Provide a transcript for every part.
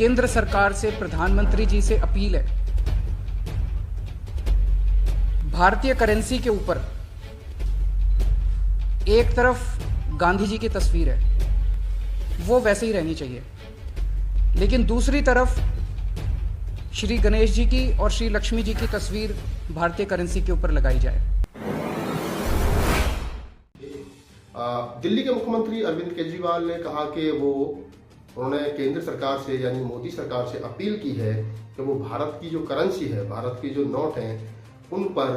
केंद्र सरकार से, प्रधानमंत्री जी से अपील है, भारतीय करेंसी के ऊपर एक तरफ गांधी जी की तस्वीर है, वो वैसे ही रहनी चाहिए, लेकिन दूसरी तरफ श्री गणेश जी की और श्री लक्ष्मी जी की तस्वीर भारतीय करेंसी के ऊपर लगाई जाए। दिल्ली के मुख्यमंत्री अरविंद केजरीवाल ने कहा कि उन्होंने केंद्र सरकार से यानी मोदी सरकार से अपील की है कि वो भारत की जो करेंसी है, भारत की जो नोट हैं, उन पर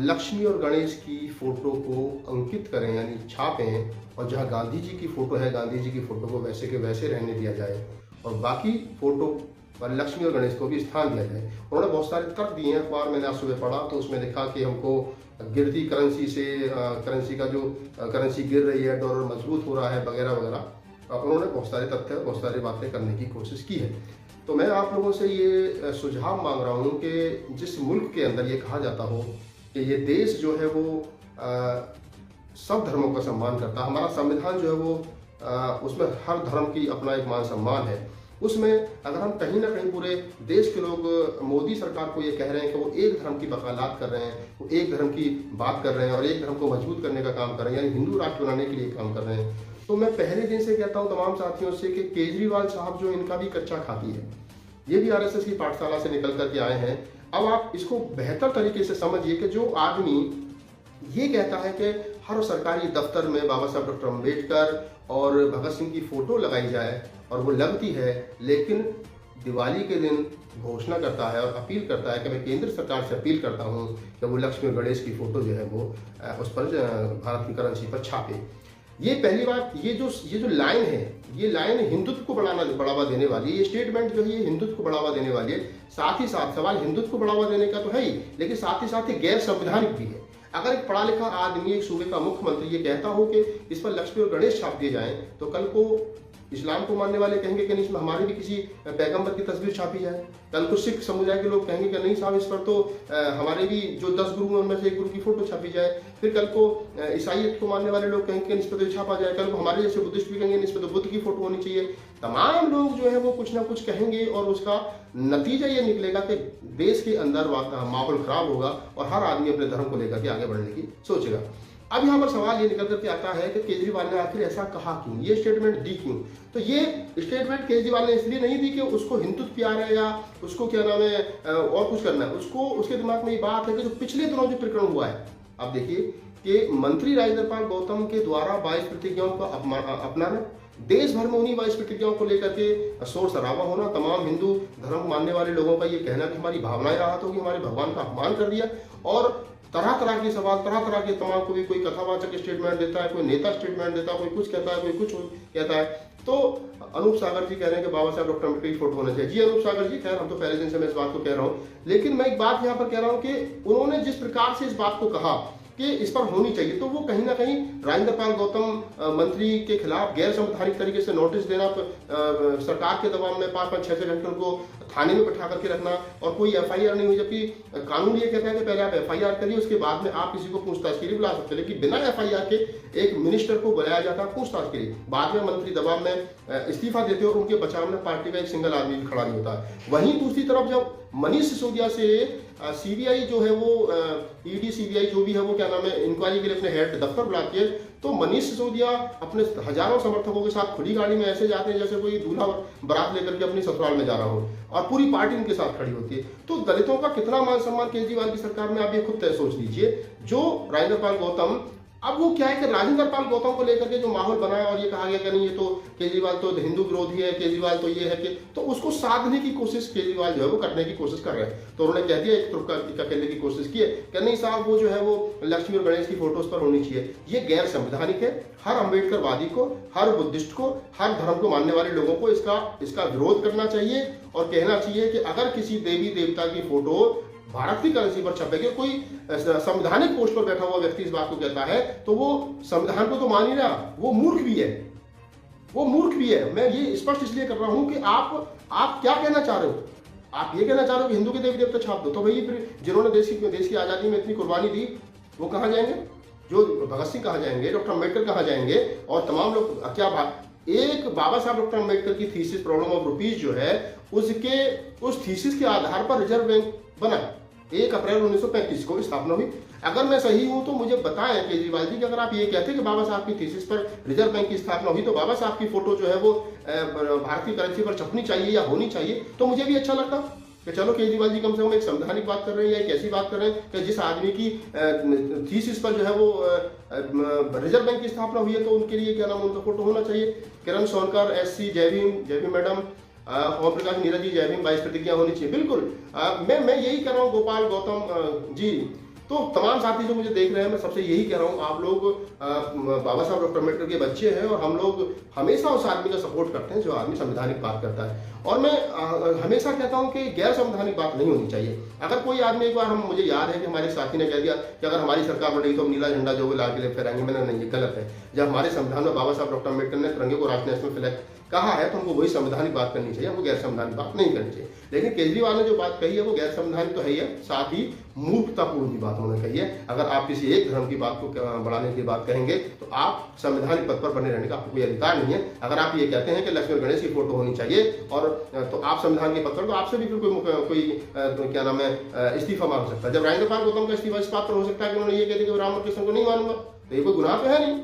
लक्ष्मी और गणेश की फोटो को अंकित करें यानी छापें, और जहां गांधी जी की फोटो है, गांधी जी की फोटो को वैसे के वैसे रहने दिया जाए और बाकी फोटो पर लक्ष्मी और गणेश को भी स्थान दिया जाए। उन्होंने बहुत सारे तर्क दिए हैं। अखबार मैंने आज सुबह पढ़ा तो उसमें लिखा कि हमको गिरती करेंसी से करेंसी का जो करेंसी गिर रही है, डॉलर मजबूत हो रहा है, वगैरह वगैरह। उन्होंने बहुत सारे तथ्य, बहुत सारी बातें करने की कोशिश की है। तो मैं आप लोगों से ये सुझाव मांग रहा हूँ कि जिस मुल्क के अंदर ये कहा जाता हो कि ये देश जो है वो सब धर्मों का सम्मान करता है, हमारा संविधान जो है वो उसमें हर धर्म की अपना एक मान सम्मान है, उसमें अगर हम कहीं ना कहीं पूरे देश के लोग मोदी सरकार को ये कह रहे हैं कि वो एक धर्म की वकालत कर रहे हैं, वो एक धर्म की बात कर रहे हैं और एक धर्म को मजबूत करने का काम कर रहे हैं, यानी हिंदू राष्ट्र बनाने के लिए काम कर रहे हैं, तो मैं पहले दिन से कहता हूँ तमाम साथियों से कि केजरीवाल साहब जो इनका भी कच्चा खाती है, ये भी आरएसएस की पाठशाला से निकल करके आए हैं। अब आप इसको बेहतर तरीके से समझिए कि जो आदमी ये कहता है कि हर सरकारी दफ्तर में बाबा साहब डॉक्टर अम्बेडकर और भगत सिंह की फोटो लगाई जाए, और वो लगती है, लेकिन दिवाली के दिन घोषणा करता है और अपील करता है कि मैं केंद्र सरकार से अपील करता हूं कि वो लक्ष्मी और गणेश की फोटो जो है वो उस पर भारत की करेंसी पर छापे। ये पहली बात, ये जो लाइन है, ये लाइन हिंदुत्व को बढ़ावा देने वाली है। ये स्टेटमेंट जो है ये हिंदुत्व को बढ़ावा देने वाली है। साथ ही साथ सवाल हिंदुत्व को बढ़ावा देने का तो है ही, लेकिन साथ ही साथ ये गैर संवैधानिक भी है। अगर एक पढ़ा लिखा आदमी, एक सूबे का मुख्यमंत्री ये कहता हो कि इस पर लक्ष्मी और गणेश छाप दिए जाएं, तो कल को इस्लाम को मानने वाले कहेंगे कि नहीं, इसमें हमारी भी किसी पैगंबर की तस्वीर छापी जाए। कल को सिख समुदाय के लोग कहेंगे कि नहीं साहब, इस पर तो हमारे भी जो 10 गुरु हैं उनमें से एक गुरु की फोटो छापी जाए। फिर कल को ईसाईयत को मानने वाले लोग कहेंगे कि इस पर तो छापा जाए। कल को हमारे जैसे बुद्धिस्ट भी कहेंगे इस पर तो बुद्ध की फोटो होनी चाहिए। तमाम लोग जो है वो कुछ ना कुछ कहेंगे और उसका नतीजा ये निकलेगा कि देश के अंदर माहौल खराब होगा और हर आदमी अपने धर्म को लेकर के आगे बढ़ने की सोचेगा। अब यहाँ पर सवाल ये निकल करके आता है कि केजरीवाल ने आखिर ऐसा कहा क्यों, ये स्टेटमेंट दी क्यों? तो ये स्टेटमेंट केजरीवाल ने इसलिए नहीं दी कि उसको हिंदुत्व प्यार है या उसको क्या नाम है और कुछ करना है। उसको उसके दिमाग में ये बात है कि जो पिछले दिनों जो प्रकरण हुआ है, आप देखिए कि मंत्री राजेंद्र पाल गौतम के द्वारा 22 प्रतिज्ञाओं का अपनाना, देश भर में उन्हीं 22 प्रतिज्ञाओं को लेकर के शोर शराबा होना, तमाम हिंदू धर्म मानने वाले लोगों का ये कहना कि हमारी भावनाएं आहत होगी, हमारे भगवान का अपमान कर दिया, और तरह तरह के सवाल, तरह तरह के तमाम को भी कोई कथावाचक स्टेटमेंट देता है, कोई नेता स्टेटमेंट देता है, कोई कुछ कहता है, कोई कुछ कहता है। तो अनूप सागर जी कह रहे हैं कि बाबा साहब डॉक्टर अम्बेडकर की फोटो होना चाहिए। जी अनूप सागर जी, खैर हम तो पहले दिन से मैं इस बात को कह रहा हूँ, लेकिन मैं एक बात यहाँ पर कह रहा हूँ कि उन्होंने जिस प्रकार से इस बात को कहा कि इस पर होनी चाहिए, तो वो कहीं ना कहीं राजेंद्र पाल गौतम मंत्री के खिलाफ गैर संवैधानिक तरीके से नोटिस देना, सरकार के दबाव में 5-5, 6-6 घंटे उनको थाने में बैठा करके रखना, और कोई एफआईआर नहीं हुई, जबकि कानून ये कहता है कि पहले आप एफआईआर करिए, उसके बाद में आप किसी को पूछताछ के लिए बुला सकते हैं। लेकिन बिना एफआईआर के एक मिनिस्टर को बुलाया जाता है पूछताछ के लिए, बाद में मंत्री दबाव में इस्तीफा देते और उनके बचाव में पार्टी का एक सिंगल आदमी भी खड़ा नहीं होता है। वहीं दूसरी तरफ जब मनीष सिसोदिया से सीबीआई जो है वो ईडी सीबीआई जो भी है वो क्या नाम है इंक्वायरी के लिए अपने हेड दफ्तर बुलाती है, तो मनीष सिसोदिया अपने हजारों समर्थकों के साथ खुली गाड़ी में ऐसे जाते हैं जैसे कोई दूल्हा बारात लेकर के अपनी ससुराल में जा रहा हो, और पूरी पार्टी उनके साथ खड़ी होती है। तो दलितों का कितना मान सम्मान केजरीवाल की सरकार में, आप ये खुद तय सोच लीजिए। जो राजेंद्र पाल गौतम, अब वो क्या है कि राजेंद्र पाल गौतम को लेकर के जो माहौल बनाया और ये कहा गया कि नहीं ये तो केजरीवाल तो हिंदू विरोधी है, केजरीवाल तो ये है कि, तो उसको साधने की कोशिश केजरीवाल जो है वो करने की कोशिश कर रहे हैं। तो उन्होंने कह दिया, एक तुर्का कहने की कोशिश की है कि नहीं साहब वो जो है वो लक्ष्मी और गणेश की फोटोज पर होनी चाहिए। ये गैर संवैधानिक है। हर अम्बेडकरवादी को, हर बुद्धिस्ट को, हर धर्म को मानने वाले लोगों को इसका विरोध करना चाहिए और कहना चाहिए कि अगर किसी देवी देवता की फोटो भारत की करेंसी पर छपेगी, कोई संवैधानिक पोस्ट पर बैठा हुआ व्यक्ति इस बात को कहता है, तो वो संविधान को तो मान ही रहा, वो मूर्ख भी है, वो मूर्ख भी है। मैं ये स्पष्ट इसलिए कर रहा हूं कि आप क्या कहना चाह रहे हो? आप ये कहना चाह रहे हो कि हिंदू के देवी देवता छाप दो, तो भाई फिर जिन्होंने देश की आजादी में इतनी कुर्बानी दी वो कहाँ जाएंगे? जो भगत सिंह कहाँ जाएंगे, डॉक्टर अम्बेडकर कहाँ जाएंगे, और तमाम लोग क्या एक बाबा साहब डॉक्टर अम्बेडकर की थीसिस प्रॉब्लम ऑफ रुपीज जो है उसके उस थीसिस के आधार पर रिजर्व बैंक बना 1 अप्रैल 1935 को स्थापना हुई। अगर मैं सही हूं तो मुझे बताएं केजरीवाल जी कि अगर आप ये कहते हैं कि बाबा साहब की थीसिस पर रिजर्व बैंक की स्थापना हुई तो बाबा साहब की फोटो जो है वो भारतीय करेंसी पर छपनी चाहिए या होनी चाहिए, तो मुझे भी अच्छा लगता कि चलो केजरीवाल जी कम से कम एक संवैधानिक बात कर रहे हैं या एक ऐसी बात कर रहे हैं कि जिस आदमी की थीसिस पर जो है वो रिजर्व बैंक की स्थापना हुई है तो उनके लिए क्या नाम उनका फोटो होना चाहिए। किरण सोनकर, SC, जय भीम मैडम, ओम प्रकाश नीरज जी, जय भीम 22 प्रतिज्ञा होनी चाहिए। बिल्कुल मैं यही कर रहा हूँ। गोपाल गौतम जी, तो तमाम साथी जो मुझे देख रहे हैं मैं सबसे यही कह रहा हूँ, आप लोग बाबा साहब डॉक्टर अम्बेडकर के बच्चे हैं और हम लोग हमेशा उस आदमी का सपोर्ट करते हैं जो आदमी संवैधानिक बात करता है। और मैं हमेशा कहता हूं कि गैर संवैधानिक बात नहीं होनी चाहिए। अगर कोई आदमी एक बार मुझे याद है कि हमारे साथी ने कह दिया कि अगर हमारी सरकार बढ़ेगी तो हम नीला झंडा जो लाल किले फहराएंगे, मैंने नहीं, ये गलत है। जब हमारे संविधान में बाबा साहब डॉक्टर अम्बेडकर ने तिरंगे को राष्ट्रीय नेशनल फ्लैग कहा है तो हमको वही संवैधानिक बात करनी चाहिए, हमको गैर संवैधानिक बात नहीं करनी चाहिए। लेकिन केजरीवाल ने जो बात कही है वो गैर संवैधानिक तो है ही है, साथ ही मूर्खतापूर्ण की बात उन्होंने कही है। अगर आप किसी एक धर्म की बात को बढ़ाने की बात कहेंगे तो आप संवैधानिक पद पर बने रहने का आपको कोई अधिकार नहीं है। अगर आप ये कहते हैं कि लक्ष्मण गणेश की फोटो होनी चाहिए और तो आप संविधान के पद पर, तो आपसे भी फिर कोई क्या नाम है इस्तीफा मांग सकता है। जब राजेंद्र पाल गौतम का इस्तीफा इस बात पर हो सकता है कि उन्होंने ये कह दिया कि राम कृष्ण को नहीं मानूंगा, तो ये कोई गुनाह तो है नहीं,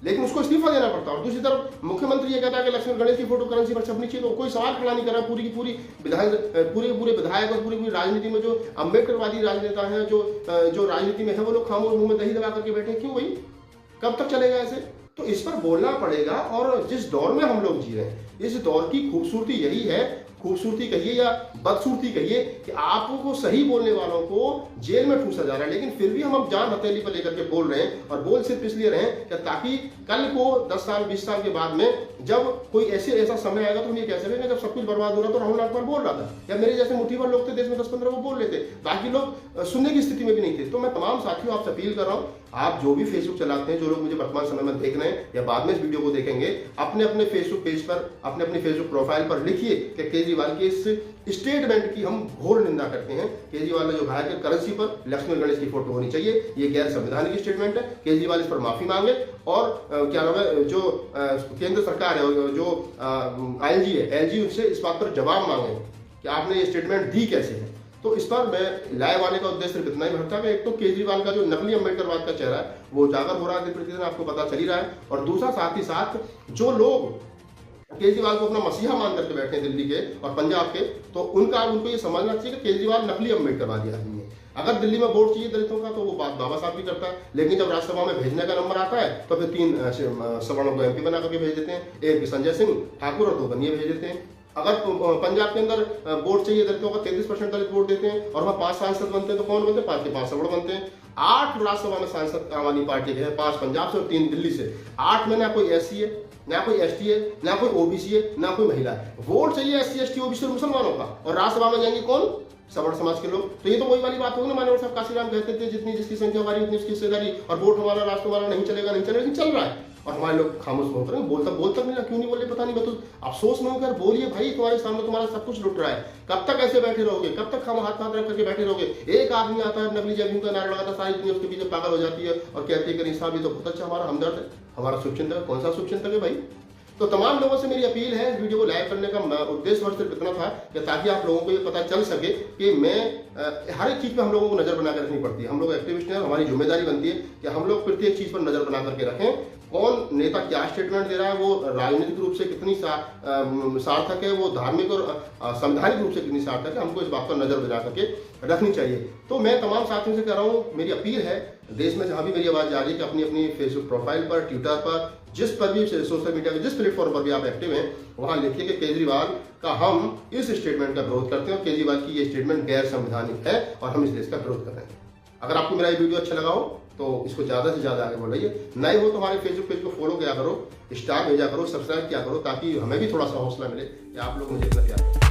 लेकिन उसको इस्तीफा देना पड़ता है। और दूसरी तरफ मुख्यमंत्री ये कहता है कि लक्ष्मण गणेश की फोटो करेंसी पर छपनी चाहिए, तो कोई सवाल खड़ा नहीं कर रहा। पूरी पूरे विधायक और पूरी राजनीति में जो अम्बेडकरवादी राजनेता हैं, जो राजनीति में है, वो लोग खामोश मुंह में दही दबा करके बैठे। क्यों भाई, कब तक चलेगा ऐसे? तो इस पर बोलना पड़ेगा। और जिस दौर में हम लोग जी रहे हैं, इस दौर की खूबसूरती यही है, खूबसूरती कहिए या बदसूरती कहिए, कि आपको सही बोलने वालों को जेल में ठूसा जा रहा है, लेकिन फिर भी हम जान हथेली पर लेकर के बोल रहे हैं। और बोल सिर्फ इसलिए रहे हैं ताकि कल को 10 साल 20 साल के बाद में जब कोई ऐसा समय आएगा तो हम ये कह सकेंगे जब सब कुछ बर्बाद हो रहा तो राहुल नागपाल बोल रहा था, या मेरे जैसे मुट्ठी भर लोग थे देश में 10-15 वो बोल लेते, बाकी लोग सुनने की स्थिति में भी नहीं थे। तो मैं तमाम साथियों आपसे अपील कर रहा हूँ, आप जो भी फेसबुक चलाते हैं, जो लोग मुझे वर्तमान समय में देख रहे हैं या बाद में इस वीडियो को देखेंगे, अपने अपने फेसबुक पेज पर, अपने फेसबुक प्रोफाइल पर लिखिए कि केजरीवाल के इस स्टेटमेंट की हम घोर निंदा करते हैं। केजरीवाल ने जो कहा कि करेंसी पर लक्ष्मण गणेश की फोटो होनी चाहिए, ये गैर संवैधानिक स्टेटमेंट है। केजरीवाल इस पर माफी मांगे और क्या नाम है, जो केंद्र सरकार है, जो ILG है, LG उनसे इस बात पर जवाब मांगे कि आपने ये स्टेटमेंट दी कैसे है। तो इस पर मैं लाइव आने का उद्देश्य सिर्फ इतना ही भरता है, एक तो केजरीवाल का जो नकली अम्बेडकरवाद का चेहरा है वो उजागर हो रहा है दिन प्रतिदिन, आपको पता चल ही रहा है। और दूसरा साथ ही साथ जो लोग केजरीवाल को अपना मसीहा मान करके बैठे हैं दिल्ली के और पंजाब के, तो उनको ये समझना चाहिए कि केजरीवाल नकली अम्बेडकरवादी आदमी है। अगर दिल्ली में वोट चाहिए दलितों का तो वो बात बाबा साहब भी करता है, लेकिन जब राज्यसभा में भेजने का नंबर आता है तो फिर 3 सवर्णों को MP बना करके भेज देते हैं, एक संजय सिंह ठाकुर और 2 बनिए भेज देते हैं। अगर पंजाब के अंदर वोट चाहिए दलितों का, 33% दलित वोट देते हैं और वहाँ 5 सांसद बनते हैं, तो कौन बनते हैं? 5 के 5 सवर्ण बनते हैं। 8 राज्यसभा में सांसद आम आदमी पार्टी के हैं, 5 पंजाब से और 3 दिल्ली से। 8 में ना कोई SC है, ना कोई ST है, ना कोई OBC है, ना कोई महिला है। वोट चाहिए SC ST OBC और मुसलमानों का, और राज्यसभा में जाएंगे कौन? सवर्ण समाज के लोग। तो ये तो वही वाली बात होगी ना, मानव साहब काशीराम कहते थे जितनी जिसकी संख्या हमारी उतनी उसकी हिस्सेदारी, और वोट हमारा राष्ट्र हमारा नहीं चलेगा, लेकिन चल रहा है। और हमारे लोग खामोश बोल रहे हैं, बोलता नहीं, क्यों नहीं बोले पता नहीं। तो अफसोस नहीं होकर बोलिए भाई, तुम्हारे सामने तुम्हारा सब कुछ लुट रहा है। कब तक ऐसे बैठे रहोगे? कब तक हम हाथ रख करके बैठे रहोगे? एक आदमी आता है नकली जय भीम का नारा लगाता, सारी दुनिया उसके पीछे पागल हो जाती है और कहती है कि साहब ये तो बहुत अच्छा हमारा हमदर्द है, हमारा शुभचिंतक है। कौन सा शुभचिंतक है भाई? तो तमाम लोगों से मेरी अपील है, वीडियो को लाइव करने का उद्देश्य सिर्फ इतना था कि ताकि आप लोगों को ये पता चल सके कि मैं हर एक चीज पे हम लोगों को नजर बना कर रखनी पड़ती है। हम लोग एक्टिविस्ट हैं, हमारी जिम्मेदारी बनती है कि हम लोग प्रत्येक चीज पर नजर बना करके रखें। कौन नेता क्या स्टेटमेंट दे रहा है, वो राजनीतिक रूप से कितनी सार्थक है, वो धार्मिक और संवैधानिक रूप से कितनी सार्थक है, हमको इस बात पर नजर बना करके रखनी चाहिए। तो मैं तमाम साथियों से कह रहा हूँ, मेरी अपील है, देश में जहां भी मेरी आवाज जा रही है कि अपनी अपनी फेसबुक प्रोफाइल पर, ट्विटर पर, जिस पर भी सोशल मीडिया के जिस प्लेटफॉर्म पर भी आप एक्टिव हैं, वहां लिखिए कि केजरीवाल का हम इस स्टेटमेंट का विरोध करते हैं और केजरीवाल की ये स्टेटमेंट गैर संवैधानिक है और हम इस देश का विरोध कर रहे हैं। अगर आपको मेरा ये वीडियो अच्छा लगा हो तो इसको ज्यादा से ज्यादा आगे बढ़ाइए। नए हो तो हमारे फेसबुक पेज को फॉलो किया करो, स्टार भेजा करो, सब्सक्राइब किया करो, ताकि हमें भी थोड़ा सा हौसला मिले कि आप लोग मुझे इतना प्यार